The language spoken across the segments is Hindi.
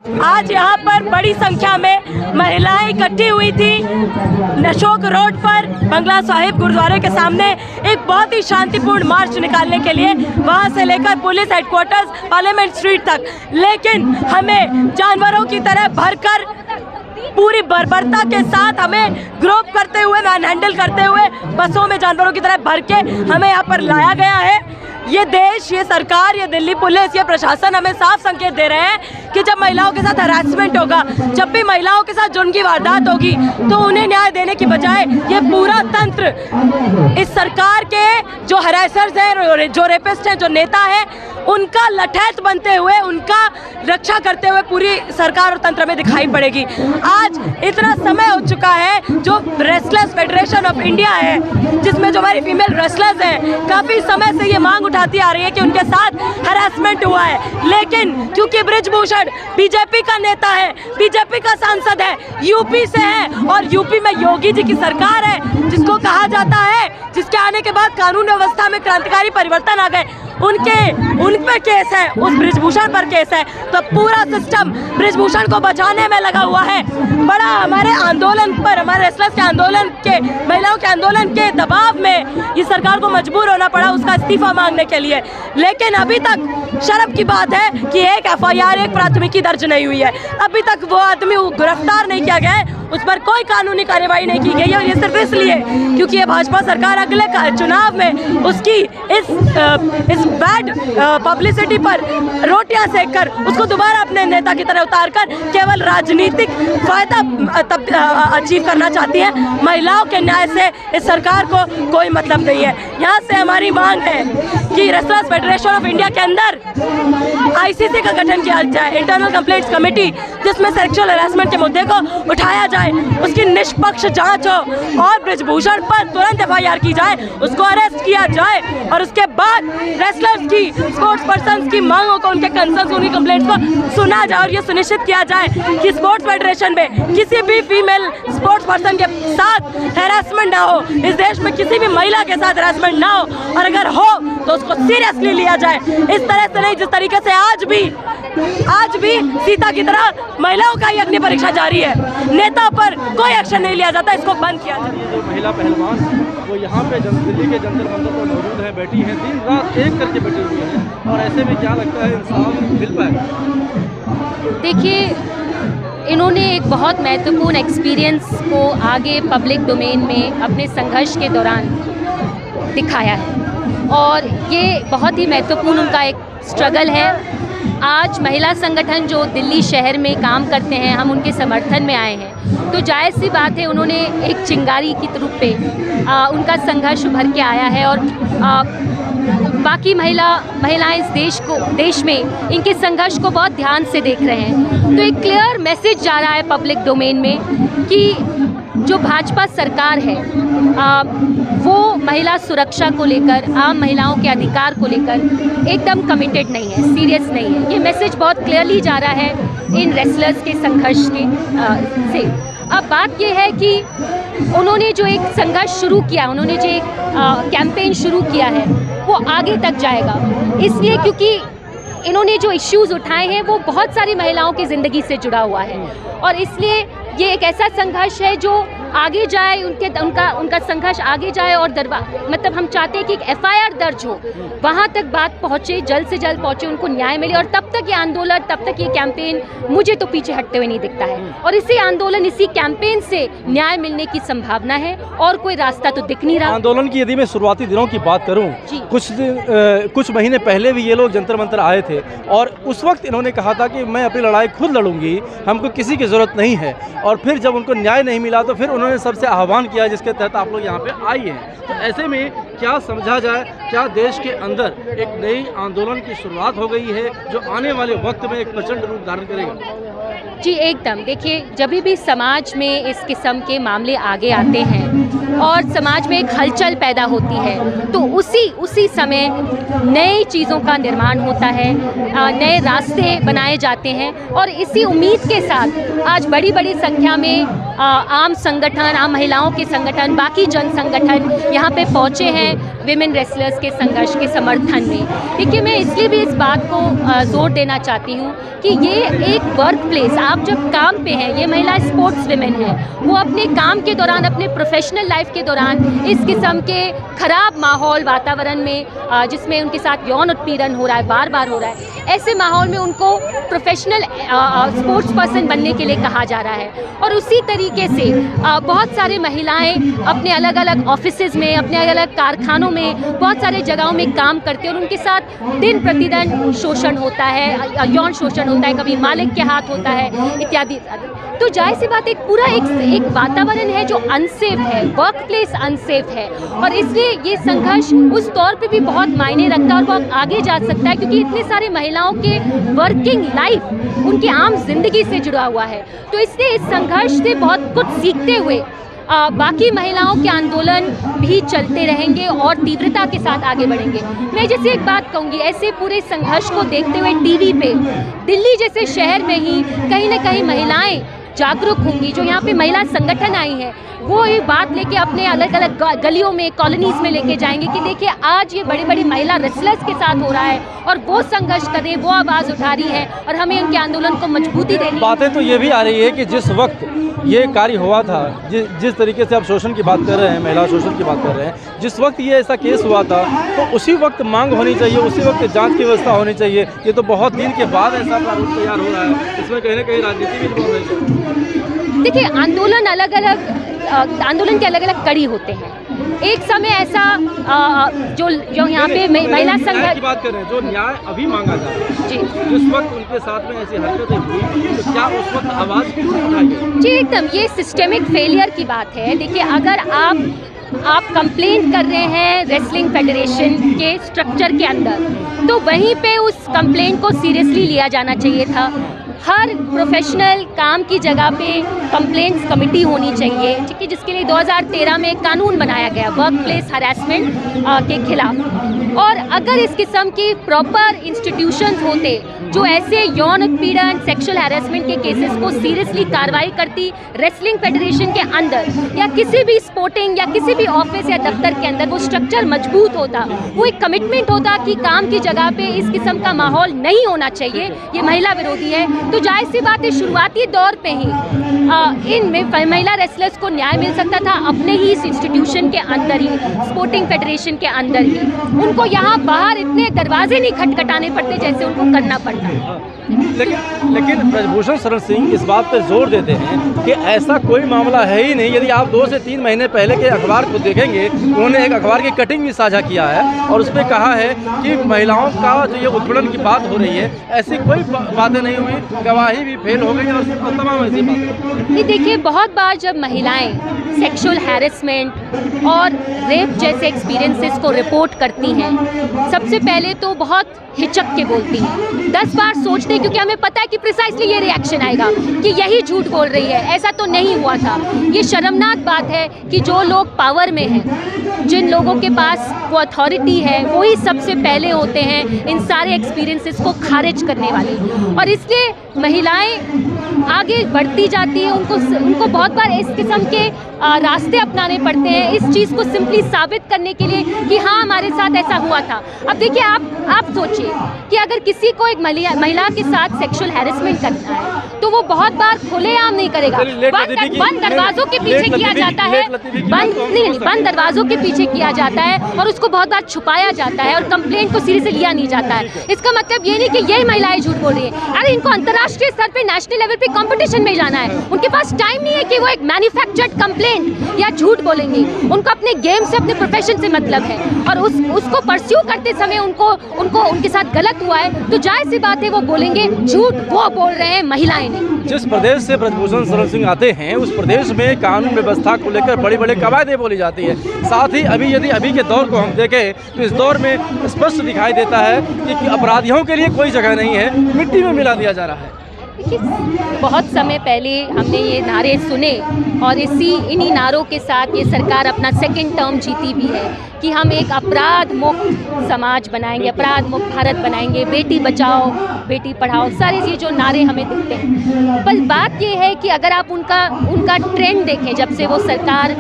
आज यहाँ पर बड़ी संख्या में महिलाएं इकट्ठी हुई थी अशोक रोड पर बंगला साहिब गुरुद्वारे के सामने एक बहुत ही शांतिपूर्ण मार्च निकालने के लिए, वहाँ से लेकर पुलिस हेडक्वार्टर्स पार्लियामेंट स्ट्रीट तक। लेकिन हमें जानवरों की तरह भरकर पूरी बर्बरता के साथ हमें ग्रोप करते हुए, मैन हैंडल करते हुए बसों में जानवरों की तरह भर के हमें यहाँ पर लाया गया है। ये देश, ये सरकार, ये दिल्ली पुलिस, ये प्रशासन हमें साफ संकेत दे रहे हैं कि जब महिलाओं के साथ हरासमेंट होगा, जब भी महिलाओं के साथ जुर्म की वारदात होगी, तो उन्हें न्याय देने की बजाय ये पूरा तंत्र इस सरकार के जो हरासर्स हैं, जो रेपिस्ट हैं, जो नेता हैं, उनका लठैत बनते हुए, उनका रक्षा करते हुए पूरी सरकार और तंत्र में दिखाई पड़ेगी। आज इतना समय हो चुका है, जो रेसलर्स फेडरेशन ऑफ इंडिया है, जिसमें जो हमारी फीमेल रेसलर्स हैं, काफ़ी समय से ये मांग उठाती आ रही है कि उनके साथ हरासमेंट हुआ है। लेकिन क्योंकि बृजभूषण बीजेपी का नेता है, बीजेपी का सांसद है, यूपी से है, और यूपी में योगी जी की सरकार है, जिसको कहा जाता है, जिसके आने के बाद कानून व्यवस्था में क्रांतिकारी परिवर्तन आ गए, उन पे केस है, उस बृजभूषण पर केस है। तो पूरा सिस्टम बृजभूषण को बचाने में लगा हुआ है। बड़ा हमारे आंदोलन पर, हमारे रेसलर्स के आंदोलन के, महिलाओं के आंदोलन के दबाव में ये सरकार को मजबूर होना पड़ा उसका इस्तीफा मांगने के लिए। लेकिन अभी तक शर्म की बात है कि एक FIR, एक प्राथमिकी दर्ज नहीं हुई है। अभी तक वो आदमी गिरफ्तार नहीं किया गया है, उस पर कोई कानूनी कार्यवाही नहीं की गई है। और ये सिर्फ इसलिए क्योंकि ये भाजपा सरकार अगले चुनाव में उसकी इस बैड पब्लिसिटी पर रोटियां सेककर उसको दोबारा अपने नेता की तरह उतारकर केवल राजनीतिक फायदा अचीव करना चाहती है। महिलाओं के न्याय से इस सरकार को कोई मतलब नहीं है। यहाँ से हमारी मांग है कि रेसलर्स फेडरेशन ऑफ इंडिया के अंदर ICC का गठन किया जाए, इंटरनल कंप्लेंट्स कमेटी, जिसमें सेक्सुअल हरासमेंट के मुद्दे को उठाया जाए, उसकी निष्पक्ष जांच हो और बृजभूषण पर तुरंत FIR की जाए, उसको अरेस्ट किया जाए और उसके बाद रेसलर्स की, स्पोर्ट्स पर्सन्स की मांगों को, उनके कंसर्न्स, उनकी कंप्लेंट्स को सुना जाए और ये सुनिश्चित किया जाए कि स्पोर्ट्स फेडरेशन में किसी भी फीमेल स्पोर्ट्स पर्सन के साथ हैरेसमेंट ना हो, इस देश में किसी भी महिला के साथ हैरेसमेंट ना हो, और अगर हो तो उसको सीरियसली लिया जाए। इस तरह से नहीं जिस तरीके से आज भी सीता की तरह महिलाओं का ही अग्नि परीक्षा जारी है, नेता पर कोई एक्शन नहीं लिया जाता, इसको बंद किया जाए। जो महिला पहलवान वो यहाँ पे दिल्ली के जंतर मंतर पर मौजूद है, बैठी हैं, दिन रात एक करके बैठी हुई हैं, और ऐसे में क्या लगता है इंसाफ मिल पाएगा? देखिए, इन्होंने एक बहुत महत्वपूर्ण एक्सपीरियंस को आगे पब्लिक डोमेन में अपने संघर्ष के दौरान दिखाया है, और ये बहुत ही महत्वपूर्ण उनका एक स्ट्रगल है। आज महिला संगठन जो दिल्ली शहर में काम करते हैं, हम उनके समर्थन में आए हैं, तो जायज़ सी बात है उन्होंने एक चिंगारी की रूप पे उनका संघर्ष उभर के आया है, और बाकी महिलाएं इस देश में इनके संघर्ष को बहुत ध्यान से देख रहे हैं। तो एक क्लियर मैसेज जा रहा है पब्लिक डोमेन में कि जो भाजपा सरकार है वो महिला सुरक्षा को लेकर, आम महिलाओं के अधिकार को लेकर एकदम कमिटेड नहीं है, सीरियस नहीं है। ये मैसेज बहुत क्लियरली जा रहा है इन रेसलर्स के संघर्ष के से। अब बात ये है कि उन्होंने जो एक संघर्ष शुरू किया, उन्होंने जो एक कैंपेन शुरू किया है, वो आगे तक जाएगा, इसलिए क्योंकि इन्होंने जो इश्यूज़ उठाए हैं वो बहुत सारी महिलाओं की ज़िंदगी से जुड़ा हुआ है, और इसलिए ये एक ऐसा संघर्ष है जो आगे जाए, उनका संघर्ष आगे जाए, और मतलब हम चाहते हैं कि एक FIR दर्ज हो, वहाँ तक बात पहुँचे, जल्द से जल्द पहुँचे, उनको न्याय मिले, और तब तक ये आंदोलन, तब तक ये कैंपेन मुझे तो पीछे हटते हुए नहीं दिखता है, और इसी आंदोलन, इसी कैंपेन से न्याय मिलने की संभावना है, और कोई रास्ता तो दिख नहीं रहा। आंदोलन की यदि मैं शुरुआती दिनों की बात करूँ, कुछ महीने पहले भी ये लोग जंतर मंतर आए थे, और उस वक्त इन्होंने कहा था कि मैं अपनी लड़ाई खुद लड़ूंगी, हमको किसी की ज़रूरत नहीं है, और फिर जब उनको न्याय नहीं मिला तो फिर उन्होंने सबसे आह्वान किया जिसके तहत आप लोग यहाँ पे आई हैं। तो ऐसे में क्या समझा जाए, क्या देश के अंदर एक नई आंदोलन की शुरुआत हो गई है जो आने वाले वक्त में एक प्रचंड रूप धारण करेगा? जी एकदम। देखिए, जब भी समाज में इस किस्म के मामले आगे आते हैं और समाज में एक हलचल पैदा होती है, तो उसी समय नई चीज़ों का निर्माण होता है, नए रास्ते बनाए जाते हैं, और इसी उम्मीद के साथ आज बड़ी बड़ी संख्या में आम संगठन, आम महिलाओं के संगठन, बाकी जन संगठन यहाँ पे पहुँचे हैं विमेन रेसलर्स के संघर्ष के समर्थन में। देखिए, मैं इसलिए भी इस बात को जोर देना चाहती हूँ कि ये एक वर्क प्लेस, आप जब काम पे हैं, ये महिला स्पोर्ट्स विमेन है, वो अपने काम के दौरान, अपने प्रोफेशनल लाइफ के दौरान इस किस्म के खराब माहौल वातावरण में जिसमें उनके साथ यौन उत्पीड़न हो रहा है, बार बार हो रहा है, ऐसे माहौल में उनको प्रोफेशनल स्पोर्ट्स पर्सन बनने के लिए कहा जा रहा है। और उसी तरीके से बहुत सारी महिलाएं अपने अलग अलग ऑफिसेज में, अपने अलग अलग कारखानों में, बहुत सारे जगहों में काम करते हैं और उनके साथ दिन प्रतिदिन शोषण होता है, यौन शोषण होता है, कभी मालिक के हाथ होता है, इत्यादि। तो जाहिर सी बात, एक पूरा एक वातावरण है जो अनसेफ है, वर्क प्लेस अनसेफ है, और इसलिए ये संघर्ष उस तौर पे भी बहुत मायने रखता है और बहुत आगे जा सकता है, क्योंकि इतनी सारी महिलाओं के वर्किंग लाइफ, उनकी आम जिंदगी से जुड़ा हुआ है। तो इसलिए इस संघर्ष से बहुत कुछ सीखते हुए बाकी महिलाओं के आंदोलन भी चलते रहेंगे और तीव्रता के साथ आगे बढ़ेंगे। मैं जैसे एक बात कहूँगी, ऐसे पूरे संघर्ष को देखते हुए टीवी पे दिल्ली जैसे शहर में ही कहीं ना कहीं महिलाएं जागरूक होंगी, जो यहाँ पे महिला संगठन आई हैं, वो ये बात लेके अपने अलग अलग गलियों में, कॉलोनीज़ में लेके जाएंगे कि देखिए आज ये बड़ी बड़ी महिला रेसलर्स के साथ हो रहा है और वो संघर्ष कर रही है, वो आवाज़ उठा रही है और हमें उनके आंदोलन को मजबूती देनी है। बातें तो ये भी आ रही है कि जिस वक्त ये कार्य हुआ था, जिस तरीके से आप शोषण की बात कर रहे हैं, महिला शोषण की बात कर रहे हैं, जिस वक्त ये ऐसा केस हुआ था तो उसी वक्त मांग होनी चाहिए, उसी वक्त जांच की व्यवस्था होनी चाहिए। ये तो बहुत दिन के बाद ऐसा प्रारूप तैयार हो रहा है, इसमें कहीं ना कहीं राजनीति भी बहुत है। देखिए, आंदोलन के अलग अलग कड़ी होते हैं। एक समय ऐसा जो यहाँ पे महिला संघर्ष की बात कर रहे हैं, जो न्याय अभी मांगा जा रहा है, जी, जिस वक्त उनके साथ में ऐसी हरकतें हुई तो क्या उस वक्त आवाज़ क्यों उठाई गई? जी, एकदम ये सिस्टेमिक फेलियर की बात है। देखिए, अगर आप कंप्लेंट कर रहे हैं रेसलिंग फेडरेशन के स्ट्रक्चर के अंदर, तो वहीं पे उस कंप्लेंट को सीरियसली लिया जाना चाहिए था। हर प्रोफेशनल काम की जगह पे कंप्लेंट्स कमेटी होनी चाहिए, ठीक है, जिसके लिए 2013 में कानून बनाया गया वर्क प्लेस हरासमेंट के खिलाफ। और अगर इस किस्म की प्रॉपर इंस्टीट्यूशंस होते जो ऐसे यौन उत्पीड़न, सेक्सुअल हैरेसमेंट के केसेस को सीरियसली कार्रवाई करती रेसलिंग फेडरेशन के अंदर या किसी भी स्पोर्टिंग या किसी भी ऑफिस या दफ्तर के अंदर, वो स्ट्रक्चर मजबूत होता, वो एक कमिटमेंट होता कि काम की जगह पे इस किस्म का माहौल नहीं होना चाहिए, ये महिला विरोधी है, तो जाहिर सी बात है शुरुआती दौर पे ही इन महिला रेसलर्स को न्याय मिल सकता था अपने ही इस इंस्टीट्यूशन के अंदर ही, स्पोर्टिंग फेडरेशन के अंदर ही। उनको यहाँ बाहर इतने दरवाजे नहीं खटखटाने पड़ते जैसे उनको करना पड़ता है। लेकिन ब्रजभूषण शरण सिंह इस बात पर जोर देते हैं कि ऐसा कोई मामला है ही नहीं। यदि आप 2 से 3 महीने पहले के अखबार को देखेंगे, उन्होंने एक अखबार की कटिंग भी साझा किया है और उसमें कहा है कि महिलाओं का जो ये उत्पीड़न की बात हो रही है, ऐसी कोई बातें नहीं हुई, गवाही भी फेल हो गई और तमाम ऐसी बातें। ये देखिए, बहुत बार जब महिलाएं सेक्सुअल हैरेसमेंट और रेप जैसे एक्सपीरियंसेस को रिपोर्ट करती हैं, सबसे पहले तो बहुत हिचक के बोलती हैं, 10 बार सोचते हैं, क्योंकि हमें पता है कि प्रिसाइसली ये रिएक्शन आएगा कि यही झूठ बोल रही है, ऐसा तो नहीं हुआ था। ये शर्मनाक बात है कि जो लोग पावर में हैं, जिन लोगों के पास वो अथॉरिटी है, वही सबसे पहले होते हैं इन सारे एक्सपीरियंसेस को खारिज करने वाली। और इसलिए महिलाएं आगे बढ़ती जाती है, उनको बहुत बार इस किस्म के रास्ते अपनाने पड़ते हैं इस चीज़ को सिंपली साबित करने के लिए कि हाँ, हमारे साथ ऐसा हुआ था। अब देखिए, आप सोचिए कि अगर किसी को एक महिला के साथ सेक्सुअल हैरेसमेंट करना है तो वो बहुत बार खुलेआम नहीं करेगा, बंद दरवाजों के पीछे किया जाता है, बंद दरवाजों के पीछे किया जाता है और उसको बहुत बार छुपाया जाता है और कंप्लेंट को सीरियस लिया नहीं जाता है। इसका मतलब ये नहीं कि यही महिलाएं झूठ बोल रही है। अरे, इनको अंतर्राष्ट्रीय स्तर पे, नेशनल लेवल पे कंपटीशन में जाना है, उनके पास टाइम नहीं है कि वो एक मैन्युफैक्चर्ड कंप्लेंट या झूठ बोलेंगे। उनको अपने गेम से, अपने प्रोफेशन से मतलब है और उसको परस्यू करते समय उनको उनके साथ गलत हुआ है तो जाहिर सी बात है वो बोलेंगे झूठ, वो बोल रहे हैं, महिलाएं नहीं। जिस प्रदेश से ब्रजभूषण शरण सिंह आते हैं, उस प्रदेश में कानून व्यवस्था को लेकर बड़ी बड़ी कवायदें बोली जाती है। साथ ही अभी के दौर को हम देखें तो इस दौर में स्पष्ट दिखाई देता है कि अपराधियों के लिए कोई जगह नहीं है, मिट्टी में मिला दिया जा रहा है। देखिए, बहुत समय पहले हमने ये नारे सुने और इन्हीं नारों के साथ ये सरकार अपना 2nd टर्म जीती भी है कि हम एक अपराध मुक्त समाज बनाएंगे, अपराध मुक्त भारत बनाएंगे, बेटी बचाओ बेटी पढ़ाओ, सारे ये जो नारे हमें दिखते हैं। पर बात ये है कि अगर आप उनका ट्रेंड देखें, जब से वो सरकार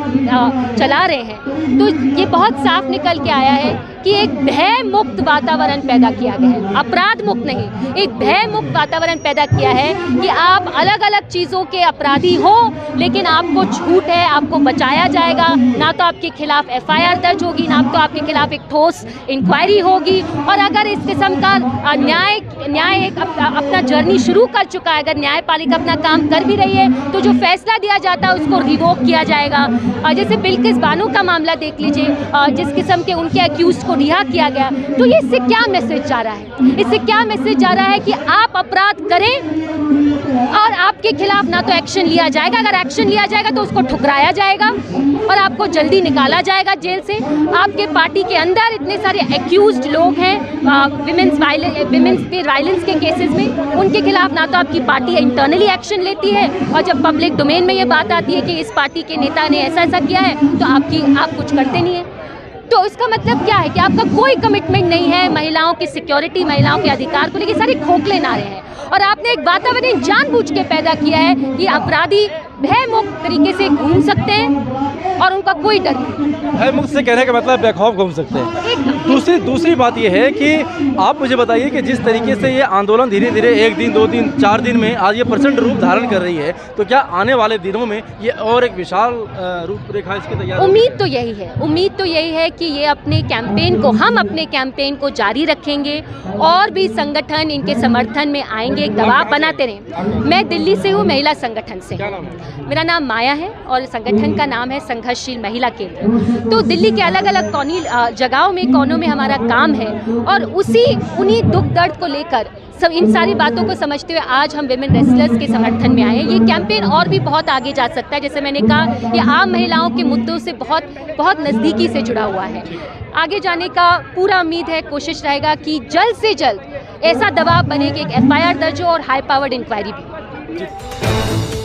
चला रहे हैं, तो ये बहुत साफ निकल के आया है कि एक भय मुक्त वातावरण पैदा किया गया है, अपराध मुक्त नहीं, एक भय मुक्त वातावरण पैदा किया है कि आप अलग अलग चीज़ों के अपराधी हो, लेकिन आपको छूट है, आपको बचाया जाएगा, ना तो आपके खिलाफ FIR दर्ज होगी, ना तो आपके खिलाफ एक ठोस इंक्वायरी होगी। और अगर इस किस्म का न्याय एक अपना जर्नी शुरू कर चुका है, अगर न्यायपालिका अपना काम कर भी रही है, तो जो फैसला दिया जाता है उसको रिवोक किया जाएगा। जैसे बिल्किस बानो का मामला देख लीजिए, जिस किस्म के उनके अक्यूज को रिहा किया गया, तो ये इससे क्या मैसेज जा रहा है? इससे क्या मैसेज जा रहा है कि आप अपराध करें और आपके खिलाफ ना तो एक्शन लिया जाएगा, अगर एक्शन लिया जाएगा तो उसको ठुकराया जाएगा और आपको जल्दी निकाला जाएगा जेल से। आपके पार्टी के अंदर इतने सारे एक्यूज्ड लोग हैं विमेंस पे वायलेंस के केसेस में, उनके खिलाफ ना तो आपकी पार्टी इंटरनली एक्शन लेती है, और जब पब्लिक डोमेन में ये बात आती है कि इस पार्टी के नेता ने ऐसा किया है, तो आप कुछ करते नहीं है। तो इसका मतलब क्या है कि आपका कोई कमिटमेंट नहीं है महिलाओं की सिक्योरिटी, महिलाओं के अधिकार को लेकर, सारे खोखले नारे हैं। और आपने एक वातावरण जानबूझ के पैदा किया है कि अपराधी भय मुक्त तरीके से घूम सकते हैं और उनका कोई डर नहीं। भय मुक्त से कहने का मतलब बेखौफ घूम सकते हैं। दूसरी बात यह है कि आप मुझे बताइए कि जिस तरीके से ये आंदोलन धीरे धीरे 1 दिन 2 दिन 4 दिन में आज ये प्रचंड रूप धारण कर रही है, तो क्या आने वाले दिनों में ये और एक विशाल रूपरेखा इसकी तैयार? उम्मीद तो यही है कि ये हम अपने कैंपेन को जारी रखेंगे और भी संगठन इनके समर्थन में आएंगे, एक दबाव बनाते रहें। मैं दिल्ली से हूँ, महिला संगठन से। मेरा नाम माया है और संगठन का नाम है संघर्षशील महिला केंद्र। तो दिल्ली के अलग अलग जगहों में, कोनों में हमारा काम है और उन्हीं दुख दर्द को लेकर सब इन सारी बातों को समझते हुए आज हम विमेन रेसलर्स के समर्थन में आए हैं। ये कैंपेन और भी बहुत आगे जा सकता है, जैसे मैंने कहा, ये आम महिलाओं के मुद्दों से बहुत नज़दीकी से जुड़ा हुआ है। आगे जाने का पूरा उम्मीद है, कोशिश रहेगा कि जल्द से जल्द ऐसा दबाव बने कि एक FIR दर्ज हो और हाई पावर्ड इंक्वायरी भी।